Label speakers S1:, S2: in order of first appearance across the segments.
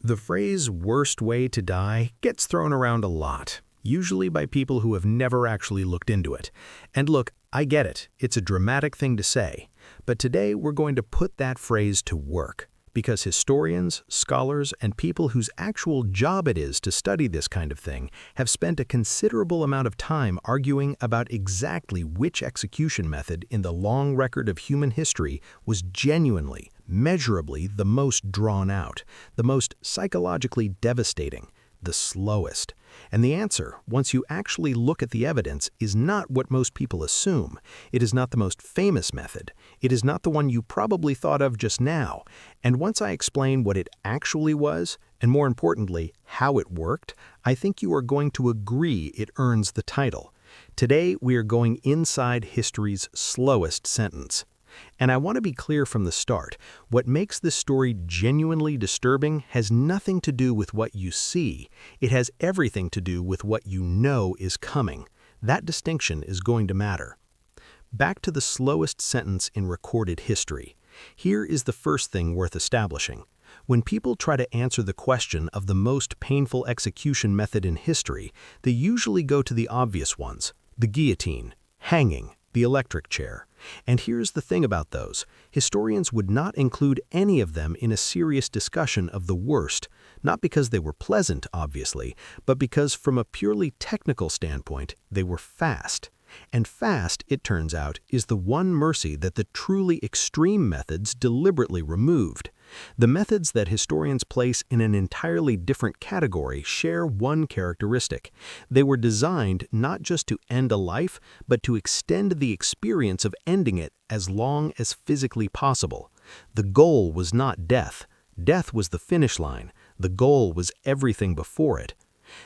S1: The phrase "worst way to die" gets thrown around a lot, usually by people who have never actually looked into it. And look, I get it, it's a dramatic thing to say, but today we're going to put that phrase to work, because historians, scholars, and people whose actual job it is to study this kind of thing have spent a considerable amount of time arguing about exactly which execution method in the long record of human history was genuinely, measurably the most drawn out, the most psychologically devastating, the slowest. And the answer, once you actually look at the evidence, is not what most people assume. It is not the most famous method. It is not the one you probably thought of just now. And once I explain what it actually was, and more importantly, how it worked, I think you are going to agree it earns the title. Today, we are going inside history's slowest sentence. And I want to be clear from the start, what makes this story genuinely disturbing has nothing to do with what you see. It has everything to do with what you know is coming. That distinction is going to matter. Back to the slowest sentence in recorded history. Here is the first thing worth establishing. When people try to answer the question of the most painful execution method in history, they usually go to the obvious ones: the guillotine, hanging, the electric chair. And here's the thing about those. Historians would not include any of them in a serious discussion of the worst, not because they were pleasant, obviously, but because from a purely technical standpoint, they were fast. And fast, it turns out, is the one mercy that the truly extreme methods deliberately removed. The methods that historians place in an entirely different category share one characteristic. They were designed not just to end a life, but to extend the experience of ending it as long as physically possible. The goal was not death. Death was the finish line. The goal was everything before it.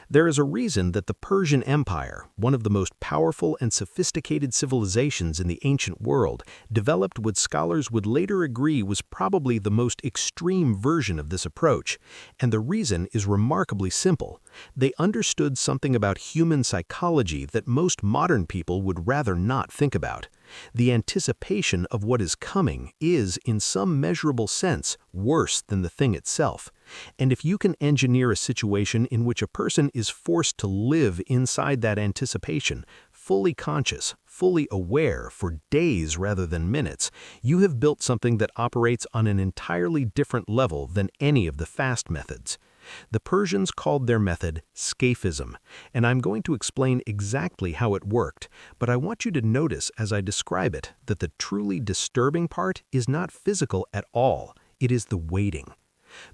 S1: There is a reason that the Persian Empire, one of the most powerful and sophisticated civilizations in the ancient world, developed what scholars would later agree was probably the most extreme version of this approach. And the reason is remarkably simple. They understood something about human psychology that most modern people would rather not think about. The anticipation of what is coming is, in some measurable sense, worse than the thing itself. And if you can engineer a situation in which a person is forced to live inside that anticipation, fully conscious, fully aware for days rather than minutes, you have built something that operates on an entirely different level than any of the fast methods. The Persians called their method Scaphism, and I'm going to explain exactly how it worked, but I want you to notice as I describe it that the truly disturbing part is not physical at all, it is the waiting.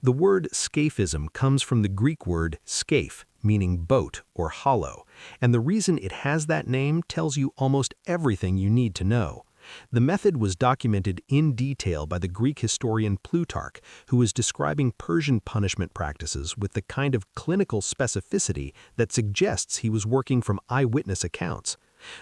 S1: The word Scaphism comes from the Greek word scaphe, meaning boat or hollow, and the reason it has that name tells you almost everything you need to know. The method was documented in detail by the Greek historian Plutarch, who was describing Persian punishment practices with the kind of clinical specificity that suggests he was working from eyewitness accounts.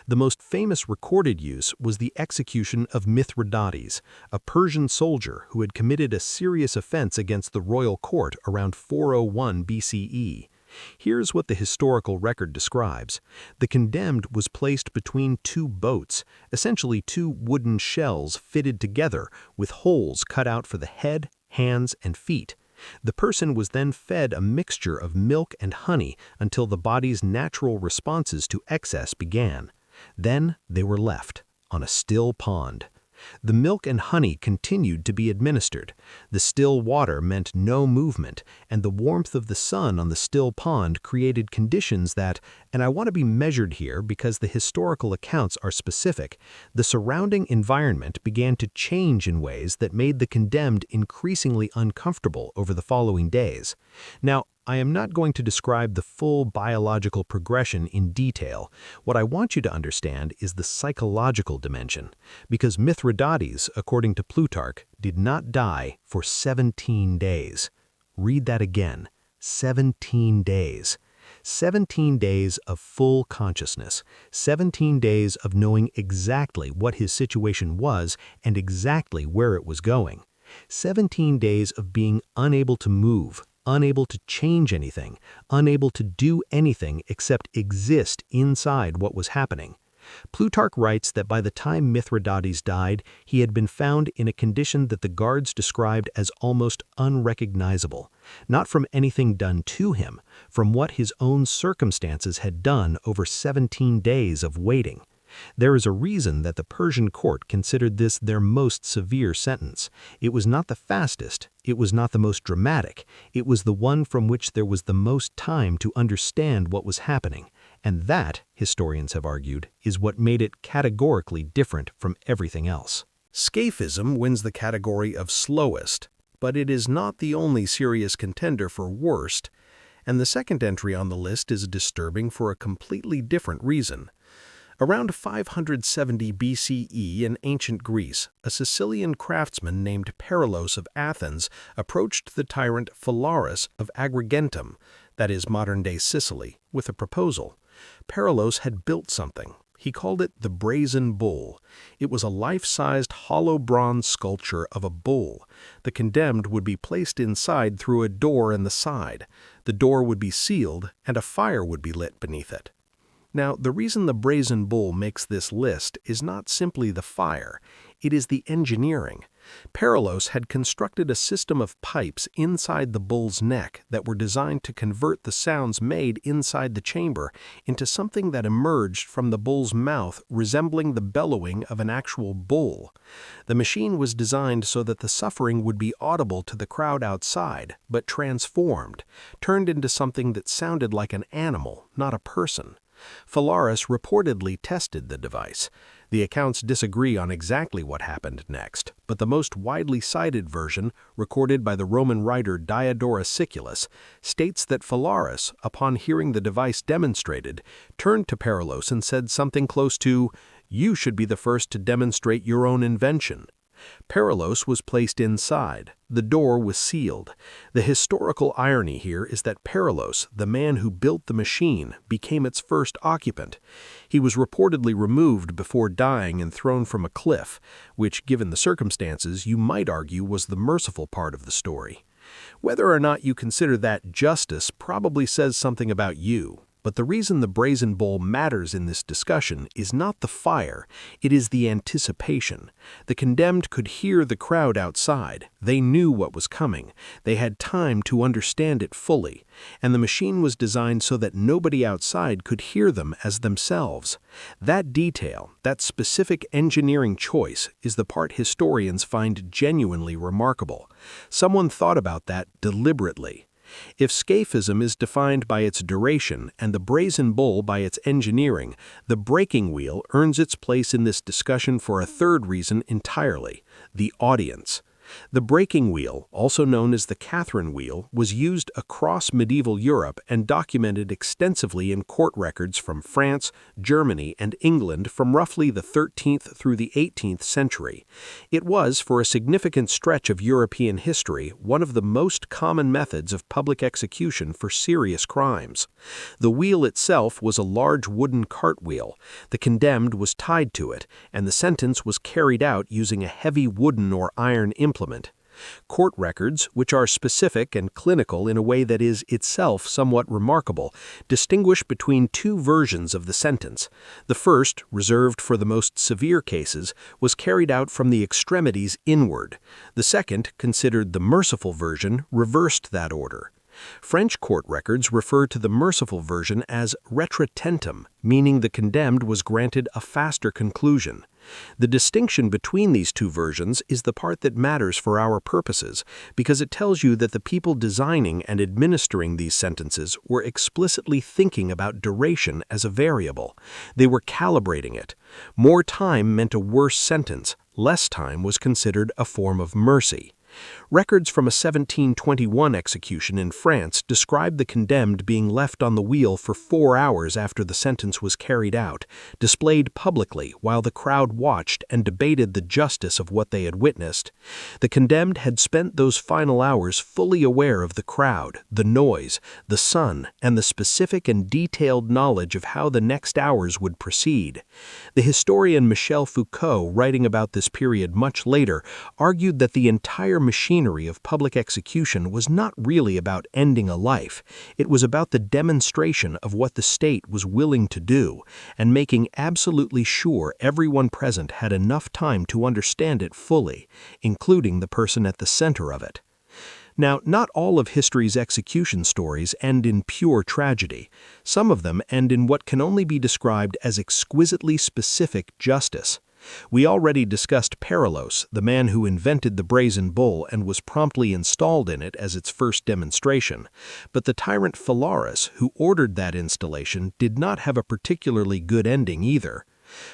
S1: The most famous recorded use was the execution of Mithridates, a Persian soldier who had committed a serious offense against the royal court around 401 BCE. Here's what the historical record describes. The condemned was placed between two boats, essentially two wooden shells fitted together with holes cut out for the head, hands, and feet. The person was then fed a mixture of milk and honey until the body's natural responses to excess began. Then they were left on a still pond. The milk and honey continued to be administered. The still water meant no movement, and the warmth of the sun on the still pond created conditions that, and I want to be measured here because the historical accounts are specific, the surrounding environment began to change in ways that made the condemned increasingly uncomfortable over the following days. Now, I am not going to describe the full biological progression in detail. What I want you to understand is the psychological dimension, because Mithridates, according to Plutarch, did not die for 17 days. Read that again. 17 days. 17 days of full consciousness, 17 days of knowing exactly what his situation was and exactly where it was going. 17 days of being unable to move, unable to change anything, unable to do anything except exist inside what was happening. Plutarch writes that by the time Mithridates died, he had been found in a condition that the guards described as almost unrecognizable, not from anything done to him, from what his own circumstances had done over 17 days of waiting. There is a reason that the Persian court considered this their most severe sentence. It was not the fastest, it was not the most dramatic, it was the one from which there was the most time to understand what was happening. And that, historians have argued, is what made it categorically different from everything else. Scaphism wins the category of slowest, but it is not the only serious contender for worst, and the second entry on the list is disturbing for a completely different reason. Around 570 BCE in ancient Greece, a Sicilian craftsman named Perilos of Athens approached the tyrant Phalaris of Agrigentum, that is modern-day Sicily, with a proposal. Perilos had built something. He called it the Brazen Bull. It was a life-sized hollow bronze sculpture of a bull. The condemned would be placed inside through a door in the side. The door would be sealed, and a fire would be lit beneath it. Now, the reason the Brazen Bull makes this list is not simply the fire, it is the engineering. Perilos had constructed a system of pipes inside the bull's neck that were designed to convert the sounds made inside the chamber into something that emerged from the bull's mouth resembling the bellowing of an actual bull. The machine was designed so that the suffering would be audible to the crowd outside, but transformed, turned into something that sounded like an animal, not a person. Phalaris reportedly tested the device. The accounts disagree on exactly what happened next, but the most widely cited version, recorded by the Roman writer Diodorus Siculus, states that Phalaris, upon hearing the device demonstrated, turned to Perilos and said something close to, "You should be the first to demonstrate your own invention." Perilos was placed inside. The door was sealed. The historical irony here is that Perilos, the man who built the machine, became its first occupant. He was reportedly removed before dying and thrown from a cliff, which, given the circumstances, you might argue was the merciful part of the story. Whether or not you consider that justice probably says something about you. But the reason the Brazen Bull matters in this discussion is not the fire, it is the anticipation. The condemned could hear the crowd outside. They knew what was coming. They had time to understand it fully. And the machine was designed so that nobody outside could hear them as themselves. That detail, that specific engineering choice, is the part historians find genuinely remarkable. Someone thought about that deliberately. If Scaphism is defined by its duration and the Brazen Bull by its engineering, the breaking wheel earns its place in this discussion for a third reason entirely: the audience. The breaking wheel, also known as the Catherine wheel, was used across medieval Europe and documented extensively in court records from France, Germany, and England from roughly the 13th through the 18th century. It was, for a significant stretch of European history, one of the most common methods of public execution for serious crimes. The wheel itself was a large wooden cartwheel. The condemned was tied to it, and the sentence was carried out using a heavy wooden or iron implement. Court records, which are specific and clinical in a way that is itself somewhat remarkable, distinguish between two versions of the sentence. The first, reserved for the most severe cases, was carried out from the extremities inward. The second, considered the merciful version, reversed that order. French court records refer to the merciful version as retratentum, meaning the condemned was granted a faster conclusion. The distinction between these two versions is the part that matters for our purposes, because it tells you that the people designing and administering these sentences were explicitly thinking about duration as a variable. They were calibrating it. More time meant a worse sentence. Less time was considered a form of mercy. Records from a 1721 execution in France describe the condemned being left on the wheel for 4 hours after the sentence was carried out, displayed publicly while the crowd watched and debated the justice of what they had witnessed. The condemned had spent those final hours fully aware of the crowd, the noise, the sun, and the specific and detailed knowledge of how the next hours would proceed. The historian Michel Foucault, writing about this period much later, argued that the entire machinery of public execution was not really about ending a life. It was about the demonstration of what the state was willing to do and making absolutely sure everyone present had enough time to understand it fully, including the person at the center of it. Now, not all of history's execution stories end in pure tragedy. Some of them end in what can only be described as exquisitely specific justice. We already discussed Perillus, the man who invented the Brazen Bull and was promptly installed in it as its first demonstration. But the tyrant Phalaris, who ordered that installation, did not have a particularly good ending either.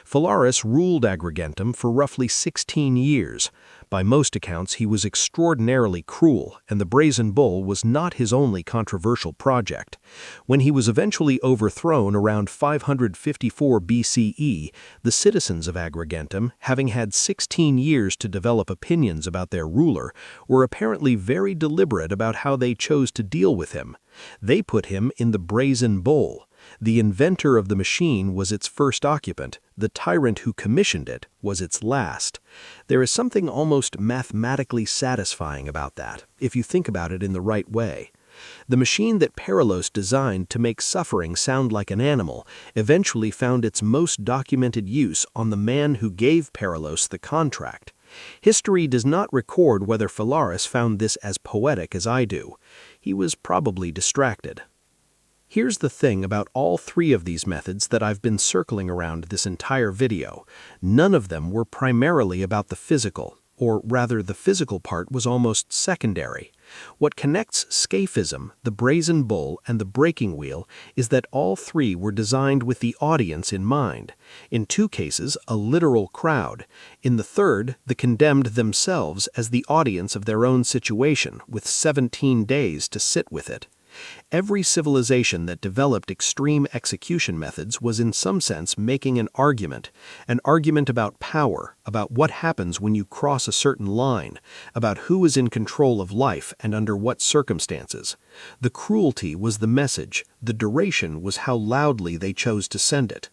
S1: Phalaris ruled Agrigentum for roughly 16 years. By most accounts, he was extraordinarily cruel, and the Brazen Bull was not his only controversial project. When he was eventually overthrown around 554 BCE, the citizens of Agrigentum, having had 16 years to develop opinions about their ruler, were apparently very deliberate about how they chose to deal with him. They put him in the Brazen Bull. The inventor of the machine was its first occupant. The tyrant who commissioned it was its last. There is something almost mathematically satisfying about that, if you think about it in the right way. The machine that Perillus designed to make suffering sound like an animal eventually found its most documented use on the man who gave Perillus the contract. History does not record whether Phalaris found this as poetic as I do. He was probably distracted. Here's the thing about all three of these methods that I've been circling around this entire video. None of them were primarily about the physical, or rather the physical part was almost secondary. What connects Scaphism, the Brazen Bull, and the breaking wheel is that all three were designed with the audience in mind. In two cases, a literal crowd. In the third, the condemned themselves as the audience of their own situation, with 17 days to sit with it. Every civilization that developed extreme execution methods was in some sense making an argument about power, about what happens when you cross a certain line, about who is in control of life and under what circumstances. The cruelty was the message, the duration was how loudly they chose to send it.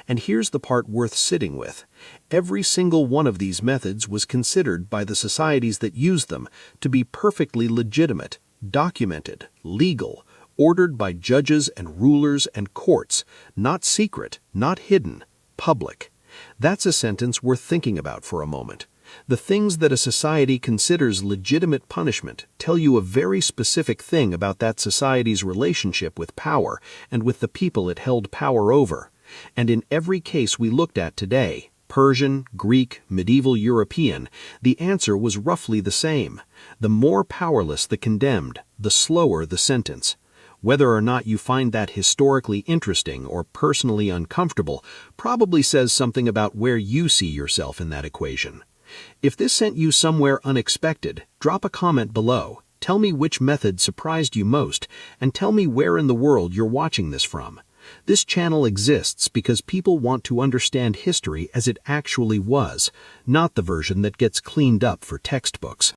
S1: And here's the part worth sitting with. Every single one of these methods was considered by the societies that used them to be perfectly legitimate, documented, legal, ordered by judges and rulers and courts, not secret, not hidden, public. That's a sentence worth thinking about for a moment. The things that a society considers legitimate punishment tell you a very specific thing about that society's relationship with power and with the people it held power over. And in every case we looked at today, Persian, Greek, medieval European, the answer was roughly the same. The more powerless the condemned, the slower the sentence. Whether or not you find that historically interesting or personally uncomfortable probably says something about where you see yourself in that equation. If this sent you somewhere unexpected, drop a comment below. Tell me which method surprised you most, and tell me where in the world you're watching this from. This channel exists because people want to understand history as it actually was, not the version that gets cleaned up for textbooks.